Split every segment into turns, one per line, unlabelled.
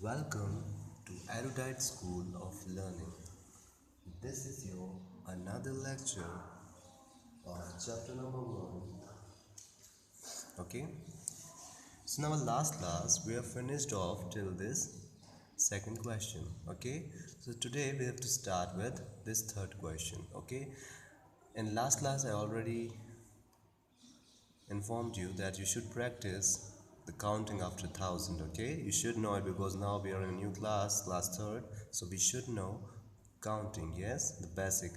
Welcome to Erudite School of Learning. This is your another lecture of chapter number 1. Okay, so now last class we have finished off till this second question. Okay, so today we have to start with this third question. Okay, in last class I already informed you that you should practice the counting after 1000. Okay, you should know it because now we are in a new class, class third, so we should know counting. Yes, the basic.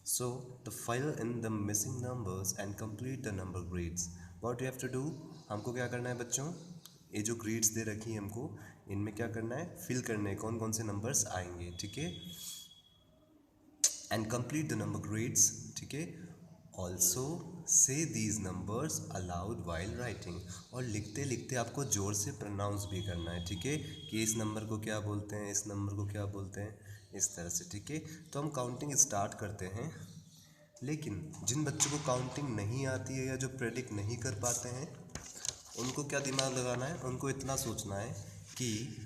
So to fill in the missing numbers and complete the number grids, what you have to do, हमको क्या करना है बच्चों, ये जो grids दे रखी है हमको, इनमें क्या करना है, फिल करने कौन कौन से नंबर्स आएंगे. ठीक है, and complete the number grids. ठीक है, also say these numbers allowed while writing, और लिखते लिखते आपको ज़ोर से प्रोनाउंस भी करना है. ठीक है, कि इस नंबर को क्या बोलते हैं, इस नंबर को क्या बोलते हैं, इस तरह से. ठीक है, तो हम काउंटिंग स्टार्ट करते हैं. लेकिन जिन बच्चों को काउंटिंग नहीं आती है या जो प्रेडिक्ट नहीं कर पाते हैं, उनको क्या दिमाग लगाना है, उनको इतना सोचना है कि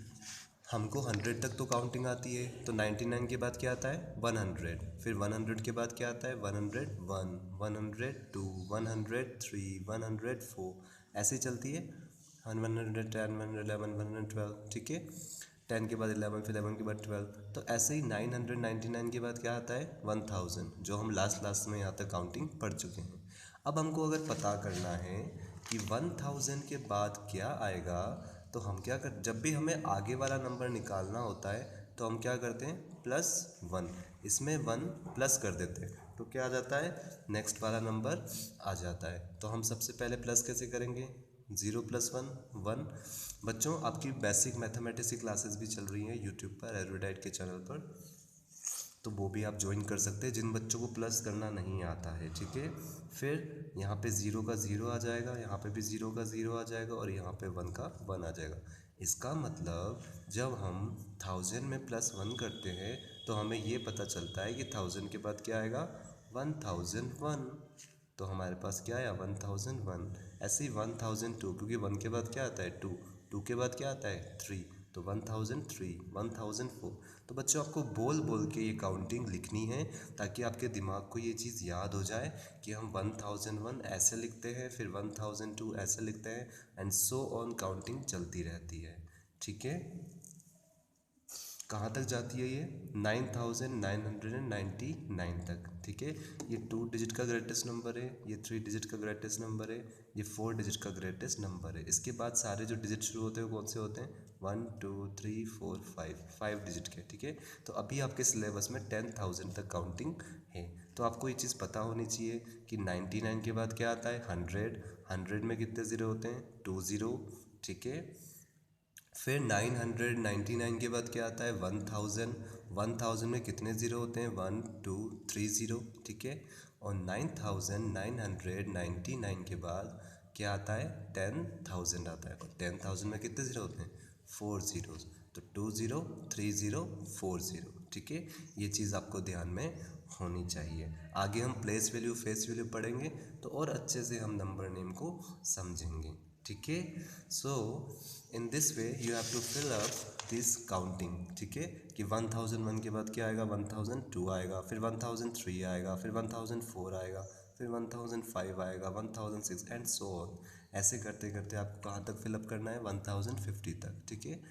हमको 100 तक तो काउंटिंग आती है, तो 99 के बाद क्या आता है 100, फिर 100 के बाद क्या आता है 101, 102, 103, 104, ऐसे चलती है. 110, 111, 112. ठीक है, 10 के बाद 11, फिर 11 के बाद 12, तो ऐसे ही 999 के बाद क्या आता है 1000, जो हम लास्ट में यहाँ तक काउंटिंग पढ़ चुके हैं. अब हमको अगर पता करना है कि 1000 के बाद क्या आएगा, तो हम क्या कर, जब भी हमें आगे वाला नंबर निकालना होता है तो हम क्या करते हैं +1, इसमें 1 प्लस कर देते हैं, तो क्या आ जाता है नेक्स्ट वाला नंबर आ जाता है. तो हम सबसे पहले प्लस कैसे करेंगे, 0 + 1 1. बच्चों आपकी बेसिक मैथमेटिक्स की क्लासेस भी चल रही हैं यूट्यूब पर, एरुडाइट के चैनल पर, तो वो भी आप ज्वाइन कर सकते हैं जिन बच्चों को प्लस करना नहीं आता है. ठीक है, फिर यहाँ पे 0 का 0 आ जाएगा, यहाँ पे भी 0 का 0 आ जाएगा, और यहाँ पे 1 का 1 आ जाएगा. इसका मतलब जब हम 1000 में +1 करते हैं तो हमें ये पता चलता है कि 1000 के बाद क्या आएगा 1001, तो हमारे पास क्या आया 1001. ऐसे ही 1002, क्योंकि 1 के बाद क्या आता है 2, 2 के बाद क्या आता है 3, तो 1003, 1004. तो बच्चों आपको बोल बोल के ये काउंटिंग लिखनी है ताकि आपके दिमाग को ये चीज़ याद हो जाए कि हम 1001 ऐसे लिखते हैं, फिर 1002 ऐसे लिखते हैं, एंड सो ऑन काउंटिंग चलती रहती है. ठीक है, कहाँ तक जाती है ये 9999 तक. ठीक है, ये 2 डिजिट का ग्रेटेस्ट नंबर है, ये 3 डिजिट का ग्रेटेस्ट नंबर है, ये 4 डिजिट का ग्रेटेस्ट नंबर है. इसके बाद सारे जो डिजिट शुरू होते हैं वो कौन से होते हैं 1 2 3 4 5 डिजिट के. ठीक है, तो अभी आपके सिलेबस में 10,000 तक काउंटिंग है, तो आपको ये चीज़ पता होनी चाहिए कि 99 के बाद क्या आता है 100, 100 में कितने ज़ीरो होते हैं 2 ज़ीरो. ठीक है, फिर 999 के बाद क्या आता है 1000, 1000 में कितने ज़ीरो होते हैं 1 2 3 ज़ीरो. ठीक है, और 9999 के बाद क्या आता है 10,000 आता है, और 10,000 में कितने ज़ीरो होते हैं 4 ज़ीरोज़, तो 2 ज़ीरो 3 ज़ीरो 4 ज़ीरो. ठीक है, ये चीज़ आपको ध्यान में होनी चाहिए. आगे हम प्लेस वैल्यू फेस वैल्यू पढ़ेंगे तो और अच्छे से हम नंबर नेम को समझेंगे. ठीक है, so in this way you have to fill up this counting. ठीक है, कि 1001 के बाद क्या आएगा 1002 आएगा, फिर 1003 आएगा, फिर 1004 आएगा, फिर 1005 आएगा, 1006 एंड सो ऑन. ऐसे करते करते आपको कहाँ तक फिलअप करना है 1050 तक. ठीक है,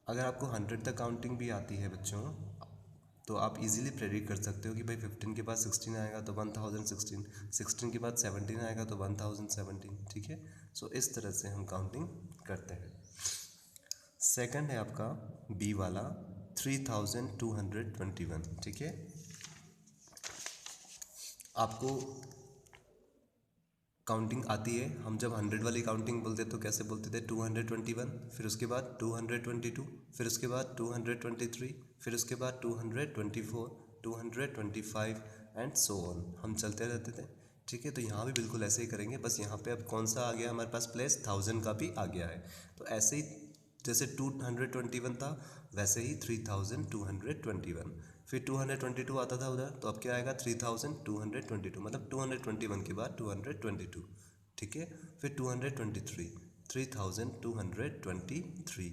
अगर आपको 100 तक काउंटिंग भी आती है बच्चों, तो आप इजीली प्रेडिक्ट कर सकते हो कि भाई 15 के बाद 16 आएगा तो 1016, 16 के बाद 17 आएगा तो 1017. ठीक है, सो इस तरह से हम काउंटिंग करते हैं. सेकंड है आपका बी वाला 3221. ठीक है, आपको काउंटिंग आती है, हम जब 100 वाली काउंटिंग बोलते तो कैसे बोलते थे 221, फिर उसके बाद 222, फिर उसके बाद 223, फिर उसके बाद 224, 225 एंड सो ऑन, हम चलते रहते थे. ठीक है, तो यहाँ भी बिल्कुल ऐसे ही करेंगे, बस यहाँ पे अब कौन सा आ गया हमारे पास प्लेस 1000 का भी आ गया है. तो ऐसे ही जैसे 221 था वैसे ही 3221, फिर 222 आता था उधर, तो अब क्या आएगा 3222, मतलब 221 के बाद 222. ठीक है, फिर 223, 3223,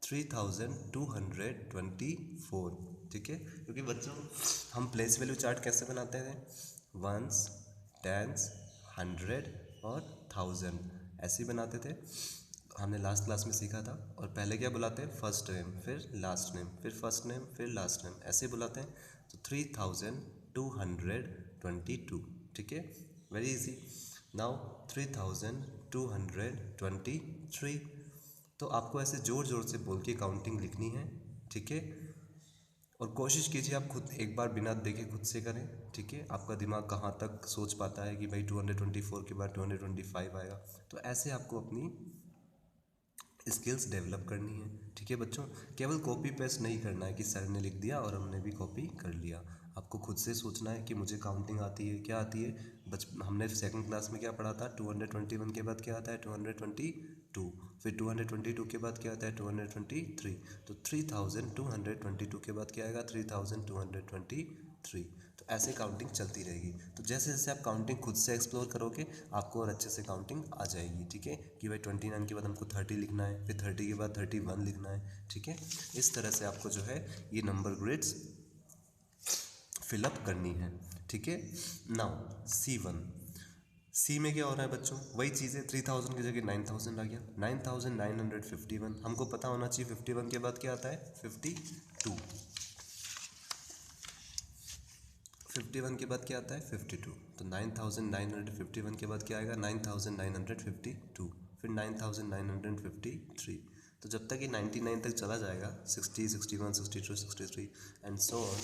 3224, ठीक है। क्योंकि बच्चों हम प्लेस वैल्यू चार्ट कैसे बनाते थे, वंस, टेंस, 100 और 1000 ऐसे ही बनाते थे, हमने लास्ट क्लास में सीखा था। और पहले क्या बुलाते हैं, फर्स्ट नेम फिर लास्ट नेम फिर फर्स्ट नेम फिर लास्ट नेम ऐसे बुलाते हैं। तो 3222, ठीक है, वेरी इजी। नाउ 3223, तो आपको ऐसे ज़ोर ज़ोर से बोल के काउंटिंग लिखनी है, ठीक है। और कोशिश कीजिए आप खुद एक बार बिना देखे खुद से करें, ठीक है। आपका दिमाग कहाँ तक सोच पाता है कि भाई 224 के बाद 225 आएगा, तो ऐसे आपको अपनी स्किल्स डेवलप करनी है, ठीक है बच्चों। केवल कॉपी पेस्ट नहीं करना है कि सर ने लिख दिया और हमने भी कॉपी कर लिया। आपको खुद से सोचना है कि मुझे काउंटिंग आती है, क्या आती है। हमने सेकंड क्लास में क्या पढ़ा था, 221 के बाद क्या आता है, 222, फिर 222 के बाद क्या आता है, 223, तो 3222 के बाद क्या आएगा, 3223। तो ऐसे काउंटिंग चलती रहेगी। तो जैसे जैसे आप काउंटिंग खुद से एक्सप्लोर करोगे आपको और अच्छे से काउंटिंग आ जाएगी, ठीक है। कि भाई 29 के बाद हमको 30 लिखना है, फिर 30 के बाद 31 लिखना है, ठीक है। इस तरह से आपको जो है ये नंबर ग्रिड्स फिलअप करनी है, ठीक है। नाउ C1, सी में क्या हो रहा है बच्चों, वही चीज़ है, 3000 की जगह 9000 आ गया, 9951। हमको पता होना चाहिए 51 के बाद क्या आता है, 52, 51 के बाद क्या आता है, 52। तो 9951 के बाद क्या आएगा, 9952, फिर 9953। तो जब तक ये 99 तक चला जाएगा, 60, 61, 62, 63 एंड सो ऑन।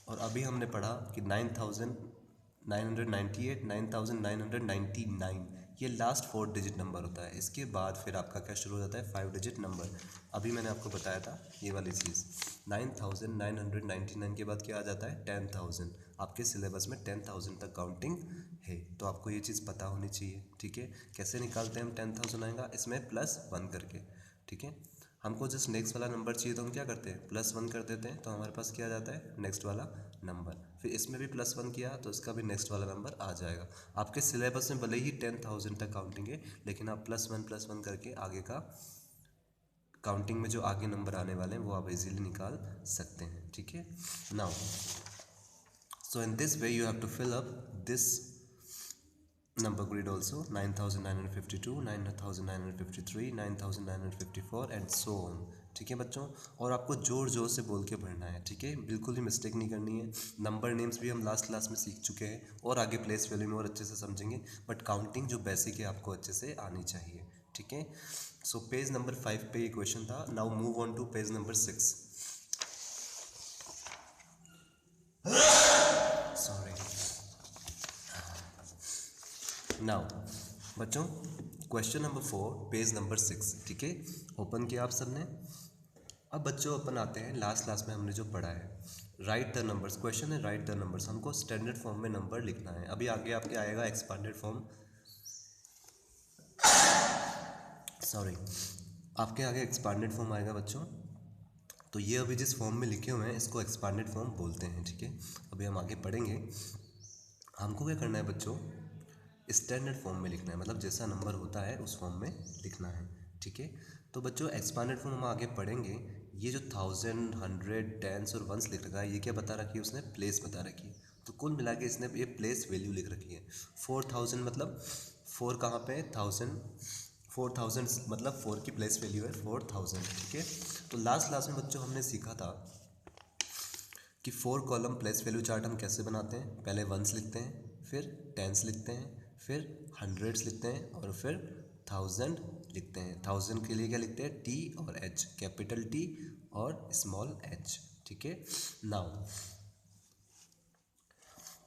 और अभी हमने पढ़ा कि 9998, 9999, ये लास्ट 4 डिजिट नंबर होता है। इसके बाद फिर आपका क्या शुरू हो जाता है, 5 डिजिट नंबर। अभी मैंने आपको बताया था ये वाली चीज़। 9999 के बाद क्या आ जाता है, 10,000। आपके सिलेबस में 10,000 तक काउंटिंग है, तो आपको ये चीज़ पता होनी चाहिए, ठीक है। कैसे निकालते हैं हम 10,000 आएगा, इसमें +1 करके, ठीक है। हमको जस्ट नेक्स्ट वाला नंबर चाहिए तो हम क्या करते हैं, +1 कर देते हैं, तो हमारे पास क्या आ जाता है, नेक्स्ट वाला नंबर। फिर इसमें भी +1 किया तो इसका भी नेक्स्ट वाला नंबर आ जाएगा। आपके सिलेबस में भले ही 10,000 तक काउंटिंग है, लेकिन आप +1 करके आगे का काउंटिंग में जो आगे नंबर आने वाले हैं वो आप इजीली निकाल सकते हैं, ठीक है। Now so in this way you have to fill up this number grid also, 9952, 9953, 9954 and so on, ठीक है बच्चों। और आपको जोर जोर से बोल के भरना है, ठीक है, बिल्कुल ही मिस्टेक नहीं करनी है। नंबर नेम्स भी हम लास्ट क्लास में सीख चुके हैं और आगे प्लेस वैल्यू में और अच्छे से समझेंगे, बट काउंटिंग जो बेसिक है आपको अच्छे से आनी चाहिए, ठीक है। सो पेज नंबर 5 पे ये क्वेश्चन था। Now move on to page number 6। Sorry. Now बच्चों क्वेश्चन नंबर 4 पेज नंबर 6, ठीक है, ओपन किया आप सबने। अब बच्चों अपन आते हैं लास्ट क्लास में हमने जो पढ़ा है, राइट द नंबर्स। क्वेश्चन है राइट द नंबर्स, हमको स्टैंडर्ड फॉर्म में नंबर लिखना है। अभी आगे आपके आएगा एक्सपांडेड फॉर्म, सॉरी, आपके आगे एक्सपांडेड फॉर्म आएगा बच्चों। तो ये अभी जिस फॉर्म में लिखे हुए हैं इसको एक्सपांडेड फॉर्म बोलते हैं, ठीक है। अभी हम आगे पढ़ेंगे। हमको क्या करना है बच्चों, स्टैंडर्ड फॉर्म में लिखना है, मतलब जैसा नंबर होता है उस फॉर्म में लिखना है, ठीक है। तो बच्चों एक्सपांडेड फॉर्म हम आगे पढ़ेंगे। ये जो 1000, 100, टेंस और वंस लिख रखा है, ये क्या बता रखी है उसने, प्लेस बता रखी है। तो कुल मिला के इसने ये प्लेस वैल्यू लिख रखी है। 4000 मतलब 4 कहाँ पे है, 1000, 4000 मतलब 4 की प्लेस वैल्यू है 4000, ठीक है। तो लास्ट क्लास में बच्चों हमने सीखा था कि 4 कॉलम प्लेस वैल्यू चार्ट हम कैसे बनाते हैं। पहले वंस लिखते हैं, फिर टेंस लिखते हैं, फिर हंड्रेड्स लिखते हैं और फिर 1000 लिखते हैं। 1000 के लिए क्या लिखते हैं, टी और एच, कैपिटल टी और स्मॉल एच, ठीक है। नाउ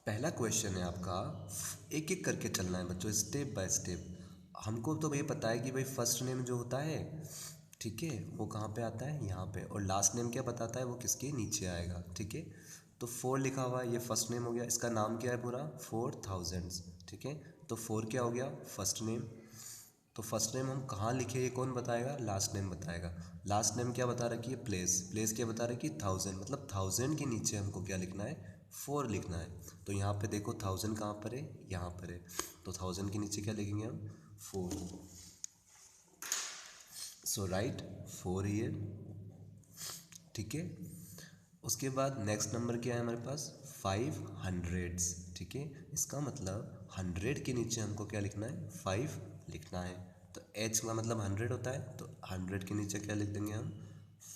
पहला क्वेश्चन है आपका, एक एक करके चलना है बच्चों, स्टेप बाय स्टेप। हमको तो भाई पता है कि भाई फर्स्ट नेम जो होता है, ठीक है, वो कहाँ पे आता है, यहाँ पे। और लास्ट नेम क्या बताता है, वो किसके नीचे आएगा, ठीक है। तो 4 लिखा हुआ है, ये फर्स्ट नेम हो गया। इसका नाम क्या है पूरा, 4000, ठीक है। तो 4 क्या हो गया, फर्स्ट नेम। तो फर्स्ट नेम हम कहाँ लिखे ये कौन बताएगा, लास्ट नेम बताएगा। लास्ट नेम क्या बता रखी है, प्लेस। प्लेस क्या बता रखी है, 1000, मतलब 1000 के नीचे हमको क्या लिखना है, 4 लिखना है। तो यहाँ पे देखो 1000 कहाँ पर है, यहाँ पर है। तो 1000 के नीचे क्या लिखेंगे हम, 4। सो राइट 4 here, ठीक है। उसके बाद नेक्स्ट नंबर क्या है हमारे पास 500, ठीक है। इसका मतलब 100 के नीचे हमको क्या लिखना है 5 लिखना है। तो h का मतलब 100 होता है, तो 100 के नीचे क्या लिख देंगे हम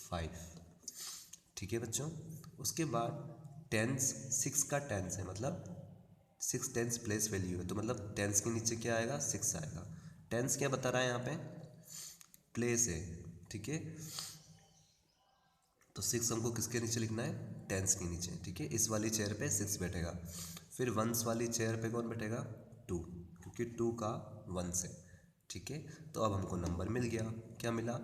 5, ठीक है बच्चों। उसके बाद टेंस 6 का टेंस है, मतलब 6 टेंस प्लेस वैल्यू है, तो मतलब टेंस के नीचे क्या आएगा 6 आएगा। टेंस क्या बता रहा है यहाँ पे प्लेस है, ठीक है। तो 6 हमको किसके नीचे लिखना है टेंस के नीचे, ठीक है। इस वाली चेयर पे 6 बैठेगा। फिर वंस वाली चेयर पे कौन बैठेगा 2, क्योंकि 2 का वंस है, ठीक है। तो अब हमको नंबर मिल गया, क्या मिला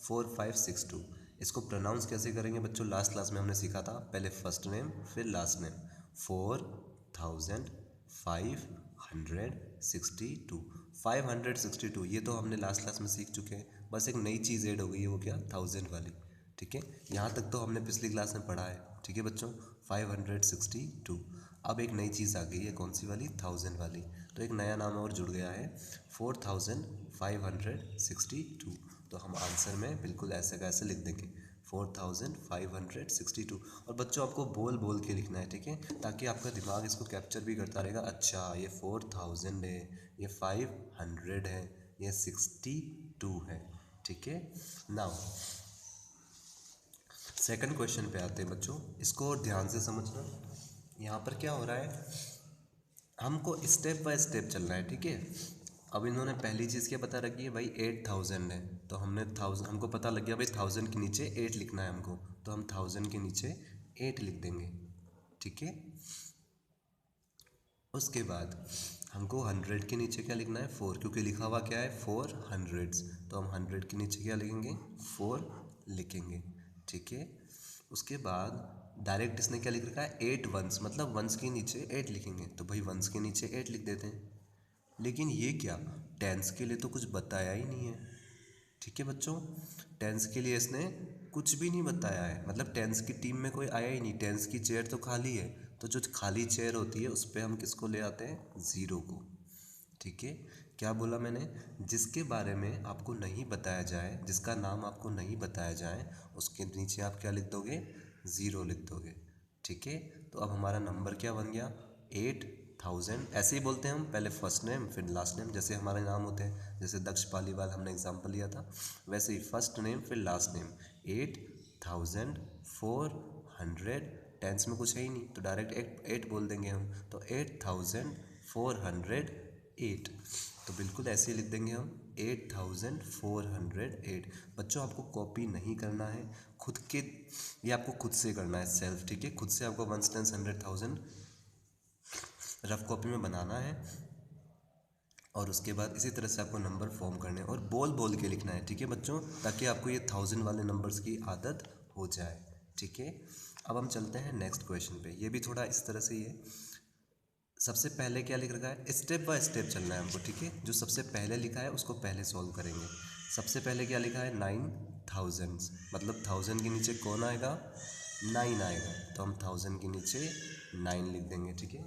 4562। इसको प्रोनाउंस कैसे करेंगे बच्चों, लास्ट क्लास में हमने सीखा था, पहले फर्स्ट नेम फिर लास्ट नेम। 4562, 562 ये तो हमने लास्ट क्लास में सीख चुके हैं। बस एक नई चीज़ ऐड हो गई है, वो क्या 1000 वाली, ठीक है। यहाँ तक तो हमने पिछली क्लास में पढ़ा है, ठीक है बच्चों 562। अब एक नई चीज़ आ गई है, कौन सी वाली 1000 वाली। तो एक नया नाम और जुड़ गया है 4562। तो हम आंसर में बिल्कुल ऐसे कैसे लिख देंगे 4562। और बच्चों आपको बोल बोल के लिखना है, ठीक है, ताकि आपका दिमाग इसको कैप्चर भी करता रहेगा। अच्छा ये 4000 है, ये 500 है, ये 62 है, ठीक है। नाउ सेकंड क्वेश्चन पे आते हैं बच्चों, इसको और ध्यान से समझना। यहाँ पर क्या हो रहा है, हमको स्टेप बाय स्टेप चलना है, ठीक है। अब इन्होंने पहली चीज़ क्या पता रखी है भाई 8000 है, तो हमने 1000 हमको पता लग गया भाई 1000 के नीचे 8 लिखना है हमको, तो हम 1000 के नीचे 8 लिख देंगे, ठीक है। उसके बाद हमको 100 के नीचे क्या लिखना है 4, क्योंकि लिखा हुआ क्या है 400, तो हम 100 के नीचे क्या लिखेंगे 4 लिखेंगे, ठीक है। उसके बाद डायरेक्ट इसने क्या लिख रखा है 8 वंस, मतलब वंस के नीचे 8 लिखेंगे, तो भाई वंस के नीचे 8 लिख देते हैं। लेकिन ये क्या टेंस के लिए तो कुछ बताया ही नहीं है, ठीक है बच्चों। टेंस के लिए इसने कुछ भी नहीं बताया है, मतलब टेंस की टीम में कोई आया ही नहीं, टेंस की चेयर तो खाली है। तो जो खाली चेयर होती है उस पर हम किसको ले आते हैं 0 को, ठीक है। क्या बोला मैंने, जिसके बारे में आपको नहीं बताया जाए, जिसका नाम आपको नहीं बताया जाए, उसके नीचे आप क्या लिख दोगे 0 लिख दोगे, ठीक है। तो अब हमारा नंबर क्या बन गया 8000। ऐसे ही बोलते हैं हम, पहले फर्स्ट नेम फिर लास्ट नेम, जैसे हमारे नाम होते हैं, जैसे दक्ष पालीवाल हमने एग्जाम्पल लिया था, वैसे ही फर्स्ट नेम फिर लास्ट नेम 8400। टेंस में कुछ है ही नहीं, तो डायरेक्ट 8 बोल देंगे हम, तो 8408। तो बिल्कुल ऐसे ही लिख देंगे हम 8408। बच्चों आपको कॉपी नहीं करना है, खुद के ये आपको खुद से करना है सेल्फ, ठीक है। खुद से आपको 1 टेंस 100,000 रफ कॉपी में बनाना है, और उसके बाद इसी तरह से आपको नंबर फॉर्म करने हैं और बोल बोल के लिखना है, ठीक है बच्चों, ताकि आपको ये 1000 वाले नंबर्स की आदत हो जाए, ठीक है। अब हम चलते हैं नेक्स्ट क्वेश्चन पे, ये भी थोड़ा इस तरह से ही है। सबसे पहले क्या लिख रखा है, स्टेप बाय स्टेप चलना है हमको, ठीक है। जो सबसे पहले लिखा है उसको पहले सॉल्व करेंगे। सबसे पहले क्या लिखा है 9000, मतलब 1000 के नीचे कौन आएगा 9 आएगा, तो हम 1000 के नीचे 9 लिख देंगे, ठीक है।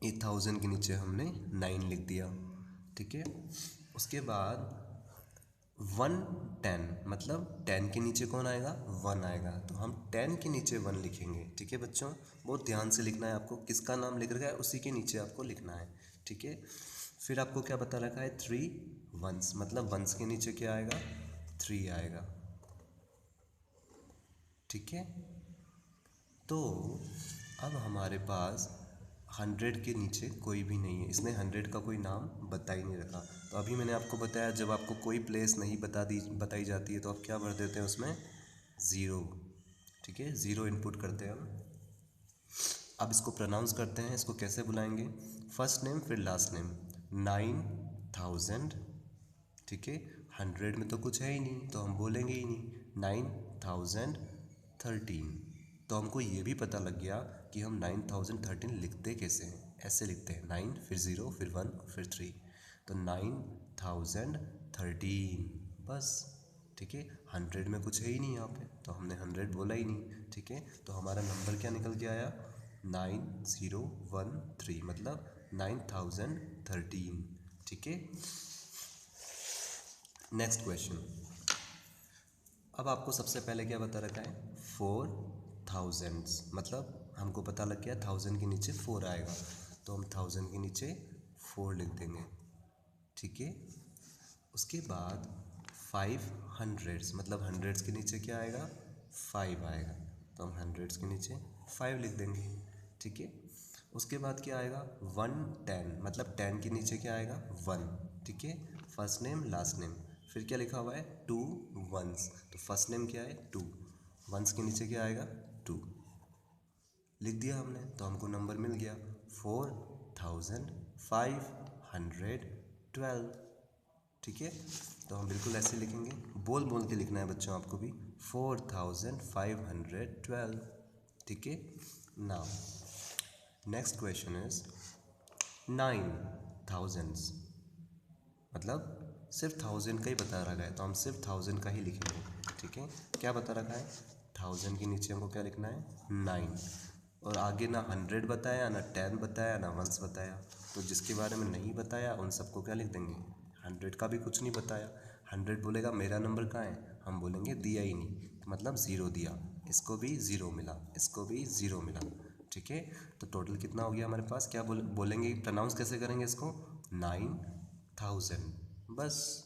ये 1000 के नीचे हमने 9 लिख दिया, ठीक है। उसके बाद 110, मतलब 10 के नीचे कौन आएगा 1 आएगा, तो हम 10 के नीचे 1 लिखेंगे, ठीक है बच्चों। बहुत ध्यान से लिखना है आपको, किसका नाम लिख रखा है उसी के नीचे आपको लिखना है, ठीक है। फिर आपको क्या बता रखा है 3 वंस, मतलब वंस के नीचे क्या आएगा 3 आएगा, ठीक है। तो अब हमारे पास 100 के नीचे कोई भी नहीं है, इसने 100 का कोई नाम बता ही नहीं रखा। तो अभी मैंने आपको बताया जब आपको कोई प्लेस नहीं बताई जाती है तो आप क्या भर देते हैं उसमें 0, ठीक है, 0 इनपुट करते हैं हम। अब इसको प्रोनाउंस करते हैं, इसको कैसे बुलाएंगे, फर्स्ट नेम फिर लास्ट नेम 9000, ठीक है। 100 में तो कुछ है ही नहीं तो हम बोलेंगे ही नहीं 9013। तो हमको ये भी पता लग गया कि हम 9013 लिखते कैसे हैं, ऐसे लिखते हैं 9 फिर 0 फिर 1 फिर 3, तो 9013 बस, ठीक है। 100 में कुछ है ही नहीं यहाँ पे, तो हमने 100 बोला ही नहीं, ठीक है। तो हमारा नंबर क्या निकल के आया 9013, मतलब 9013, ठीक है। Next question. अब आपको सबसे पहले क्या बता रखा है, 4000, मतलब हमको पता लग गया 1000 के नीचे 4 आएगा, तो हम 1000 के नीचे 4 लिख देंगे, ठीक है। उसके बाद 500, मतलब हंड्रेड्स के नीचे क्या आएगा, 5 आएगा, तो हम हंड्रेड्स के नीचे 5 लिख देंगे, ठीक है। उसके बाद क्या आएगा, 110, मतलब 10 के नीचे क्या आएगा, 1, ठीक है। फर्स्ट नेम लास्ट नेम, फिर क्या लिखा हुआ है, 2 1s, तो फर्स्ट नेम क्या है 2, 1s के नीचे क्या आएगा 2, लिख दिया हमने, तो हमको नंबर मिल गया 4512, ठीक है। तो हम बिल्कुल ऐसे लिखेंगे, बोल बोल के लिखना है बच्चों आपको भी, 4512, ठीक है। नाउ नेक्स्ट क्वेश्चन इज 9000, मतलब सिर्फ 1000 का ही बता रखा है, तो हम सिर्फ 1000 का ही लिखेंगे, ठीक है। क्या बता रखा है, 1000 के नीचे हमको क्या लिखना है, 9, और आगे ना 100 बताया, ना 10 बताया, ना 1s बताया, तो जिसके बारे में नहीं बताया उन सबको क्या लिख देंगे, 100 का भी कुछ नहीं बताया, 100 बोलेगा मेरा नंबर कहाँ है, हम बोलेंगे दिया ही नहीं, तो मतलब 0 दिया, इसको भी 0 मिला, इसको भी 0 मिला, ठीक है। तो टोटल कितना हो गया हमारे पास, क्या बोलेंगे, प्रोनाउंस कैसे करेंगे इसको, 9000, बस,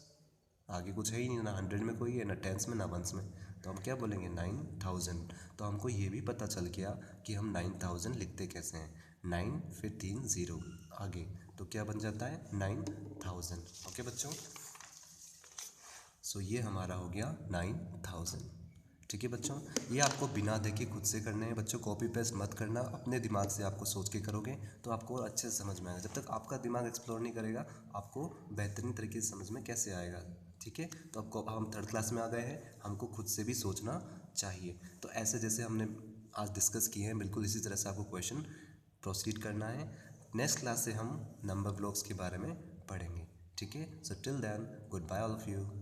आगे कुछ है ही नहीं, ना 100 में कोई है, ना 10s में, ना 1s में, तो हम क्या बोलेंगे 9000। तो हमको ये भी पता चल गया कि हम 9000 लिखते कैसे हैं, 9 फिर 3 0 आगे, तो क्या बन जाता है 9000, ओके बच्चों। सो ये हमारा हो गया 9000, ठीक है बच्चों। ये आपको बिना देखे खुद से करने हैं बच्चों, कॉपी पेस्ट मत करना, अपने दिमाग से आपको सोच के करोगे तो आपको अच्छे से समझ में आएगा, जब तक आपका दिमाग एक्सप्लोर नहीं करेगा आपको बेहतरीन तरीके से समझ में कैसे आएगा, ठीक है। तो आपको हम 3rd क्लास में आ गए हैं, हमको खुद से भी सोचना चाहिए, तो ऐसे जैसे हमने आज डिस्कस किए हैं बिल्कुल इसी तरह से आपको क्वेश्चन प्रोसीड करना है। नेक्स्ट क्लास से हम नंबर ब्लॉक्स के बारे में पढ़ेंगे, ठीक है। So till then goodbye all of you.